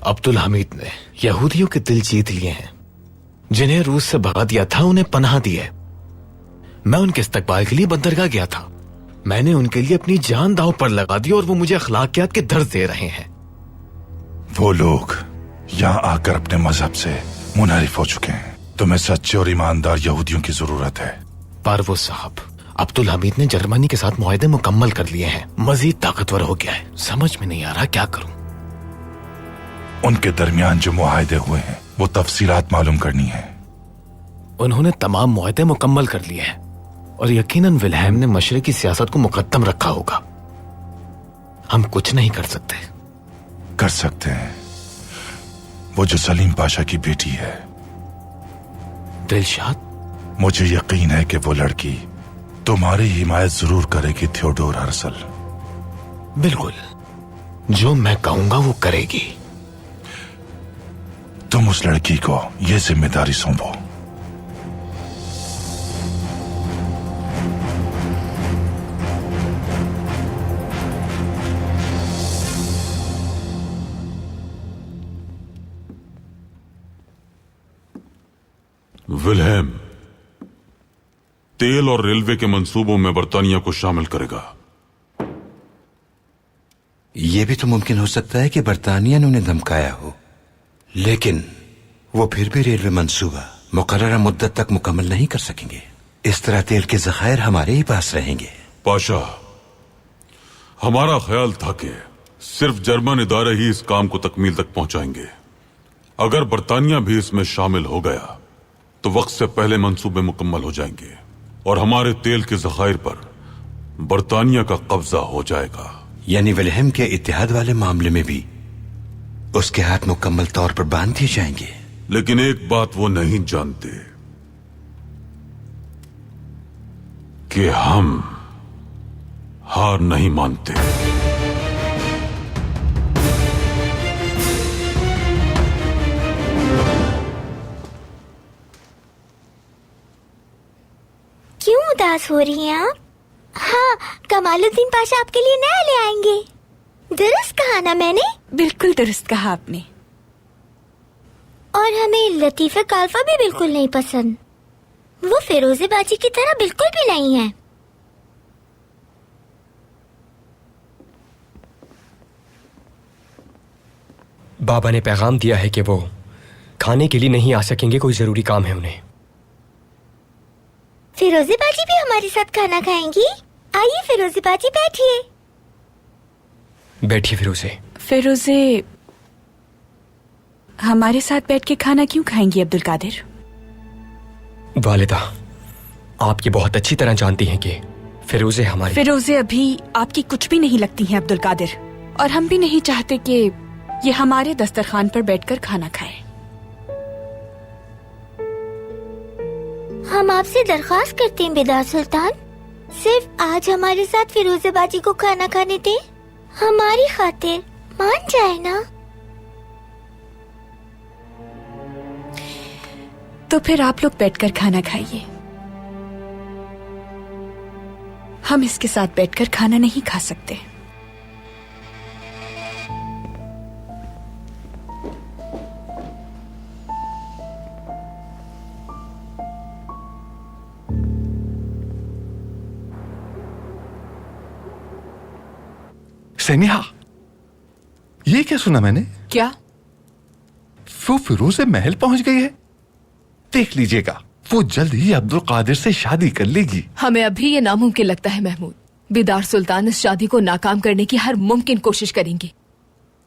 अब्दुल हमीद ने यहूदियों के दिल जीत लिए हैं। जिन्हें रूस से भगा दिया था उन्हें पनाह दी है। मैं उनके इस्तकबाल के लिए बंदरगाह गया था। मैंने उनके लिए अपनी जान दांव पर लगा दी और वो मुझे अखलाकियात के दर्ज दे रहे हैं। वो लोग यहाँ आकर अपने मजहब से मुनहरिफ हो चुके हैं। तुम्हें सच्चे और ईमानदार यहूदियों की जरूरत है। पारवो साहब, अब्दुल हमीद ने जर्मनी के साथ मुआहदे मुकम्मल कर लिए हैं। मजीद ताकतवर हो गया है। समझ में नहीं आ रहा क्या करूं। उनके दरमियान जो मुआहदे हुए हैं वो तफसीलात मालूम करनी है। उन्होंने तमाम मुआहदे मुकम्मल कर लिए हैं और यकीनन विल्हेम ने मशरिकी सियासत को मुकद्दम रखा होगा। हम कुछ नहीं कर सकते। कर सकते हैं। वो जो सलीम पाशा की बेटी है दिलशाद, मुझे यकीन है कि वो लड़की तुम्हारी हिमायत जरूर करेगी थियोडोर हर्सल। बिल्कुल, जो मैं कहूंगा वो करेगी। तुम उस लड़की को ये जिम्मेदारी सौंपो। विल्हेम तेल और रेलवे के मंसूबों में बर्तानिया को शामिल करेगा। यह भी तो मुमकिन हो सकता है कि बर्तानिया ने उन्हें धमकाया हो, लेकिन वो फिर भी रेलवे मंसूबा मुकर्ररा मुद्दत तक मुकम्मल नहीं कर सकेंगे। इस तरह तेल के जखायर हमारे ही पास रहेंगे। पाशा, हमारा ख्याल था कि सिर्फ जर्मन इदारे ही इस काम को तकमील तक पहुंचाएंगे। अगर बर्तानिया भी इसमें शामिल हो गया तो वक्त से पहले मंसूबे मुकम्मल हो जाएंगे और हमारे तेल के जखायर पर बर्तानिया का कब्जा हो जाएगा। यानी विल्हेम के इत्तेहाद वाले मामले में भी उसके हाथ मुकम्मल तौर पर बांध दिए जाएंगे। लेकिन एक बात वो नहीं जानते कि हम हार नहीं मानते। क्यों उदास हो रही हैं आप? हाँ, कमालुद्दीन पाशा आपके लिए नया ले आएंगे। दुरुस्त कहा ना मैंने? बिल्कुल दुरुस्त कहा आपने। और हमें लतीफे काल्फा भी बिल्कुल नहीं पसंद। वो फिरोजे बाजी की तरह बिल्कुल भी नहीं है। बाबा ने पैगाम दिया है कि वो खाने के लिए नहीं आ सकेंगे, कोई जरूरी काम है उन्हें। फिरोजे बाजी भी हमारे साथ खाना खाएंगी? आइए फिरोजे बाजी, बैठिए। बैठिए फिरोजे। फिरोजे हमारे साथ बैठ के खाना क्यों खाएंगी अब्दुल कादिर? वालिदा, आप ये बहुत अच्छी तरह जानती हैं कि फिरोजे हमारी। फिरोजे अभी आपकी कुछ भी नहीं लगती हैं अब्दुल कादिर, और हम भी नहीं चाहते कि ये हमारे दस्तरखान पर बैठकर खाना खाए। हम आपसे दरख्वास्त करते हैं बिदार सुल्तान, सिर्फ आज हमारे साथ फिरोजे बाजी को खाना खाने दें। हमारी खातिर मान जाए ना। तो फिर आप लोग बैठकर खाना खाइए। हम इसके साथ बैठकर खाना नहीं खा सकते। सेनिहा, ये क्या सुना मैंने? क्या? वो फिरोजे महल पहुंच गई है। देख लीजिएगा, वो जल्द ही अब्दुल कादिर से शादी कर लेगी। हमें अभी ये नामुमकिन लगता है महमूद। बिदार सुल्तान इस शादी को नाकाम करने की हर मुमकिन कोशिश करेंगी।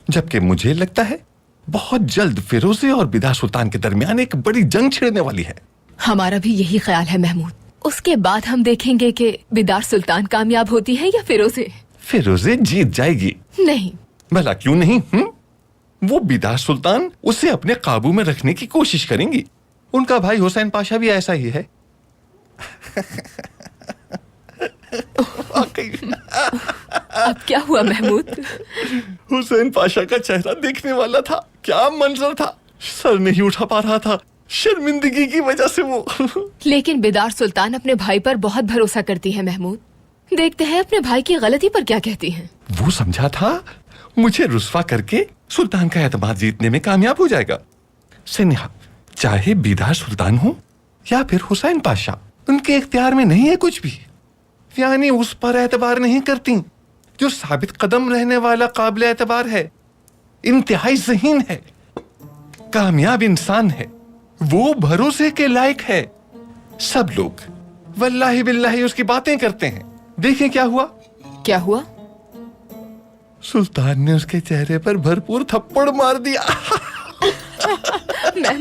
जबकि मुझे लगता है बहुत जल्द फिरोजे और बिदार सुल्तान के दरमियान एक बड़ी जंग छिड़ने वाली है। हमारा भी यही ख्याल है महमूद। उसके बाद हम देखेंगे कि बिदार सुल्तान कामयाब होती है या फिरोजे। फिरोजे जीत जाएगी। नहीं। भला क्यों नहीं? वो बिदार सुल्तान उसे अपने काबू में रखने की कोशिश करेंगी। उनका भाई हुसैन पाशा भी ऐसा ही है। अब क्या हुआ महमूद? हुसैन पाशा का चेहरा देखने वाला था। क्या मंजर था। सर नहीं उठा पा रहा था शर्मिंदगी की वजह से वो। लेकिन बिदार सुल्तान अपने भाई पर बहुत भरोसा करती है महमूद। देखते हैं अपने भाई की गलती पर क्या कहती हैं। वो समझा था मुझे रुस्वा करके सुल्तान का एतमाद जीतने में कामयाब हो जाएगा। सिन्हा, चाहे बिदार सुल्तान हो या फिर हुसैन पाशा, उनके इख्तियार में नहीं है कुछ भी। यानी उस पर एतबार नहीं करती जो साबित कदम रहने वाला काबिल एतबार है, इंतहाई ज़हीन है, कामयाब इंसान है, वो भरोसे के लायक है। सब लोग वल्लाही बिल्लाही उसकी बातें करते हैं। देखें क्या हुआ। क्या हुआ? सुल्तान ने उसके चेहरे पर भरपूर थप्पड़ मार दिया। महमूद